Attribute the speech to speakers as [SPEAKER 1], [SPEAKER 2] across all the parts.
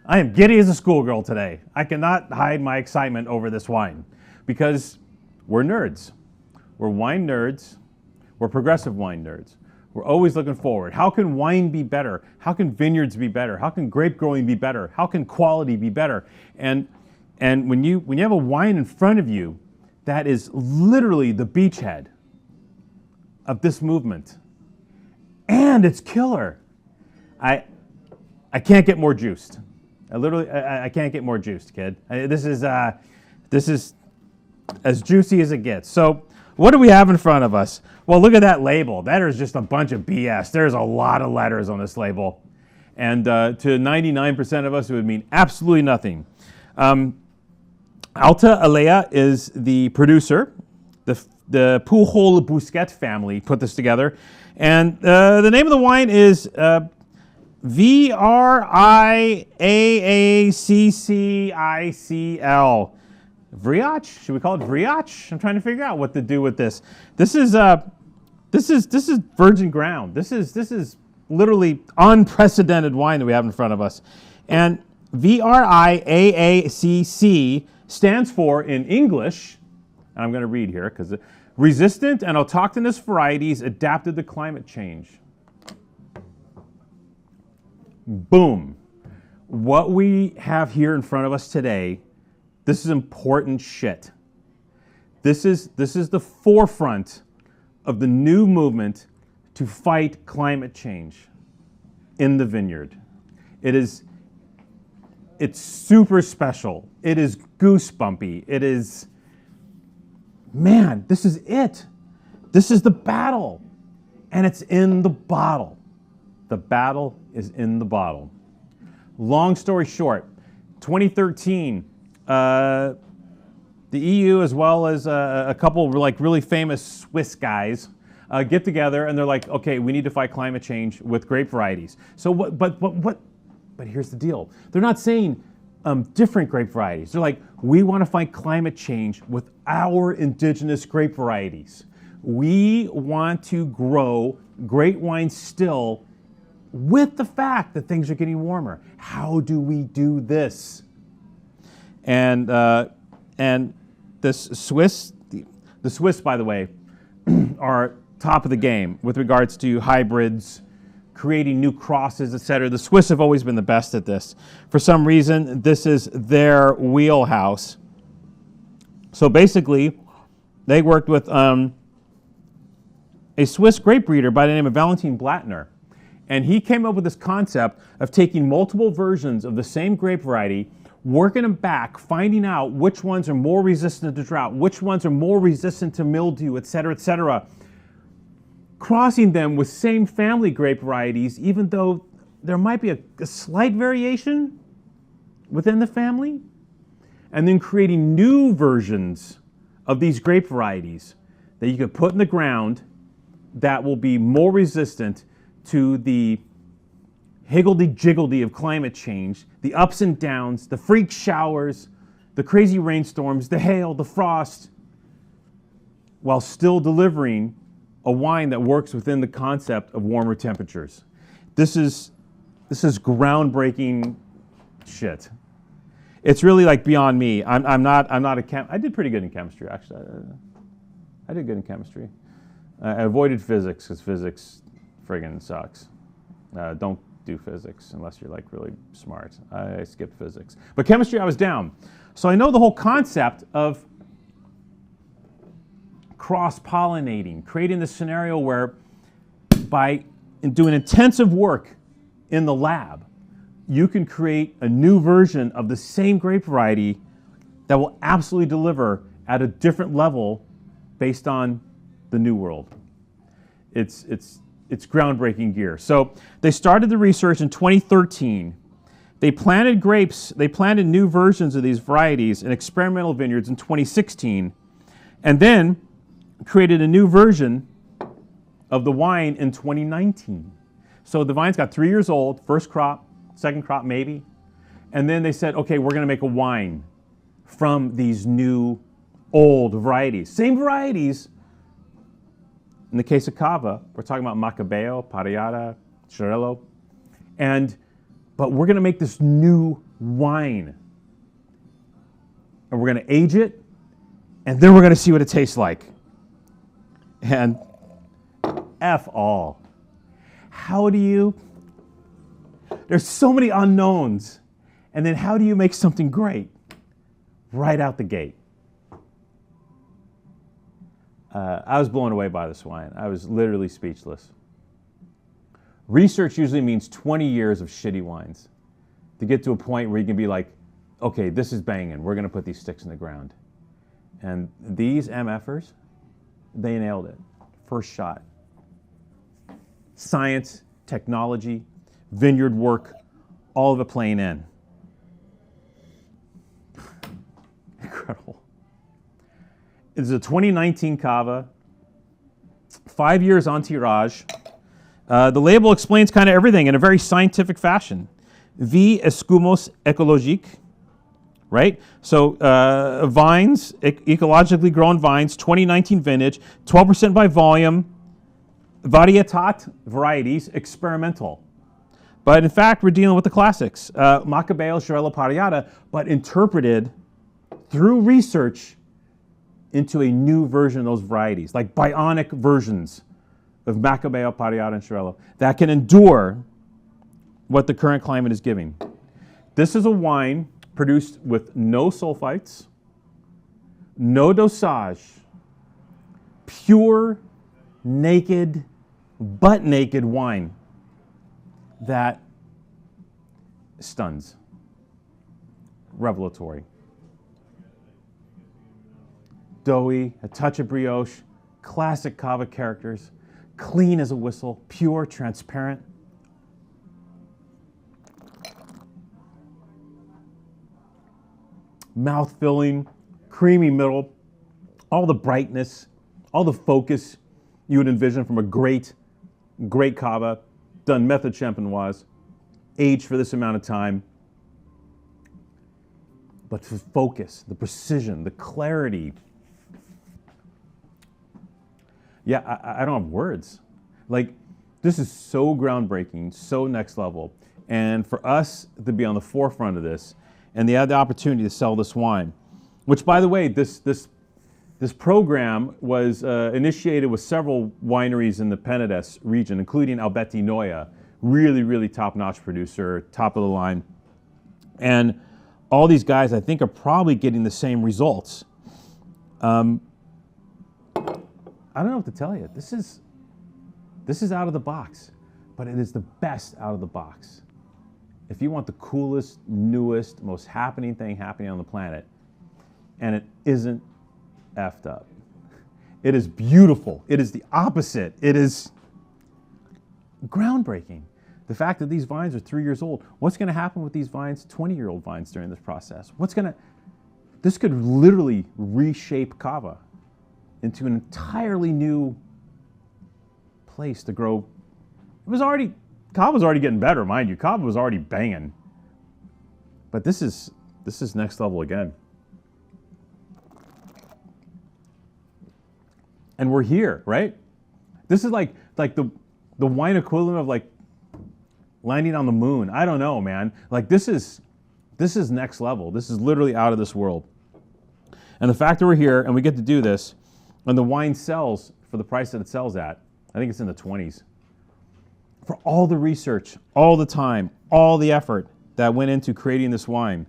[SPEAKER 1] I am giddy as a schoolgirl today. I cannot hide my excitement over this wine because we're nerds. We're wine nerds. We're progressive wine nerds. We're always looking forward. How can wine be better? How can vineyards be better? How can grape growing be better? How can quality be better? And when you have a wine in front of you that is literally the beachhead of this movement, and it's killer, I can't get more juiced. I can't get more juiced, kid. This is as juicy as it gets. So what do we have in front of us? Well, look at that label. That is just a bunch of BS. There's a lot of letters on this label. And to 99% of us, it would mean absolutely nothing. Alta Alella is the producer. The Pujol Busquet family put this together. And the name of the wine is VRIACCICL. VRIACC? Should we call it VRIACC? I'm trying to figure out what to do with this. This is virgin ground. This is literally unprecedented wine that we have in front of us. And VRIACC stands for, in English, and I'm going to read here because resistant and autochthonous varieties adapted to climate change. Boom. What we have here in front of us today, this is important shit. This is the forefront of the new movement to fight climate change in the vineyard. It's super special. It is goosebumpy. It is, man, this is it. This is the battle. And it's in the bottle. The battle is in the bottle. Long story short, 2013, the EU, as well as a couple of really famous Swiss guys, get together and they're like, okay, we need to fight climate change with grape varieties. So but here's the deal. They're not saying different grape varieties. They're like, we want to fight climate change with our indigenous grape varieties. We want to grow great wine still with the fact that things are getting warmer. How do we do this? And the Swiss, by the way, are top of the game with regards to hybrids, creating new crosses, etc. The Swiss have always been the best at this. For some reason, this is their wheelhouse. So basically, they worked with a Swiss grape breeder by the name of Valentin Blattner. And he came up with this concept of taking multiple versions of the same grape variety, working them back, finding out which ones are more resistant to drought, which ones are more resistant to mildew, etc., crossing them with same family grape varieties, even though there might be a slight variation within the family, and then creating new versions of these grape varieties that you could put in the ground that will be more resistant to the higgledy-jiggledy of climate change, the ups and downs, the freak showers, the crazy rainstorms, the hail, the frost, while still delivering a wine that works within the concept of warmer temperatures. This is groundbreaking shit. It's really like beyond me. I'm not a I did pretty good in chemistry, actually. I did good in chemistry. I avoided physics because physics friggin' sucks. Don't do physics unless you're like really smart. I skipped physics. But chemistry, I was down. So I know the whole concept of cross-pollinating, creating this scenario where by doing intensive work in the lab, you can create a new version of the same grape variety that will absolutely deliver at a different level based on the new world. It's groundbreaking gear. So they started the research in 2013. They planted grapes, they planted new versions of these varieties in experimental vineyards in 2016, and then created a new version of the wine in 2019. So the vine's got 3 years old, first crop, second crop maybe, and then they said, okay, we're going to make a wine from these new old varieties. Same varieties. In the case of Cava, we're talking about Macabeo, Parellada, Xarello, but we're going to make this new wine. And we're going to age it, and then we're going to see what it tastes like. And F all. How do you... There's so many unknowns. And then how do you make something great? Right out the gate. I was blown away by this wine. I was literally speechless. Research usually means 20 years of shitty wines to get to a point where you can be like, okay, this is banging. We're going to put these sticks in the ground. And these MFers, they nailed it. First shot. Science, technology, vineyard work, all of it playing in. Incredible. It's a 2019 Cava, 5 years on tirage. The label explains kind of everything in a very scientific fashion. V escumos ecologique, right? So vines, ecologically grown vines, 2019 vintage, 12% by volume, VRIACC varieties, experimental. But in fact, we're dealing with the classics, Macabeo, Xarel·lo Parellada, but interpreted through research into a new version of those varieties, like bionic versions of Macabeo, Parellada, and Xarel·lo that can endure what the current climate is giving. This is a wine produced with no sulfites, no dosage, pure, naked, butt naked wine that stuns. Revelatory. Doughy, a touch of brioche, classic Cava characters, clean as a whistle, pure, transparent. Mouth-filling, creamy middle, all the brightness, all the focus you would envision from a great Cava, done method champenoise, aged for this amount of time. But the focus, the precision, the clarity. Yeah, I don't have words. Like, this is so groundbreaking, so next level. And for us to be on the forefront of this, and they had the opportunity to sell this wine, which, by the way, this program was initiated with several wineries in the Penedès region, including Alberti Noia, really, really top-notch producer, top of the line. And all these guys, I think, are probably getting the same results. I don't know what to tell you. This is out of the box, but it is the best out of the box. If you want the coolest, newest, most happening thing happening on the planet, and it isn't effed up. It is beautiful. It is the opposite. It is groundbreaking. The fact that these vines are 3 years old, what's going to happen with these vines, 20-year-old vines during this process? This could literally reshape Cava into an entirely new place to grow. Cava was already getting better, mind you. Cava was already banging. But this is next level again. And we're here, right? This is like the wine equivalent of like landing on the moon. I don't know, man. Like this is next level. This is literally out of this world. And the fact that we're here and we get to do this, and the wine sells for the price that it sells at, I think it's in the 20s. For all the research, all the time, all the effort that went into creating this wine,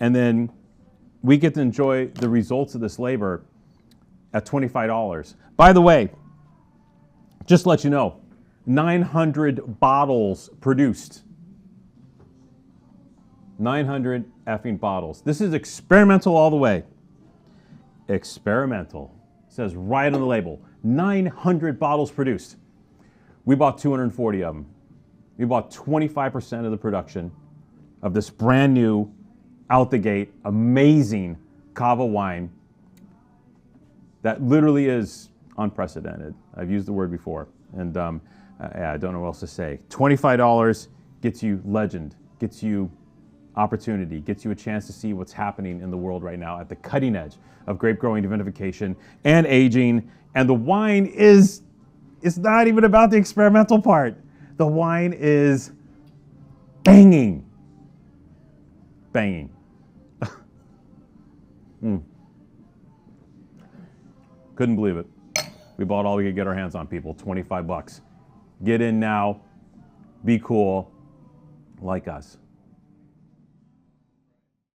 [SPEAKER 1] and then we get to enjoy the results of this labor at $25. By the way, just to let you know, 900 bottles produced. 900 effing bottles. This is experimental all the way. Experimental. It says right on the label. 900 bottles produced. We bought 240 of them. We bought 25% of the production of this brand new, out the gate, amazing Cava wine that literally is unprecedented. I've used the word before, and I don't know what else to say. $25 gets you legend, gets you opportunity, gets you a chance to see what's happening in the world right now at the cutting edge of grape growing, vinification, and aging. And the wine is, it's not even about the experimental part. The wine is banging. banging. Couldn't believe it. We bought all we could get our hands on, people. 25 bucks. Get in now. Be cool. Like us.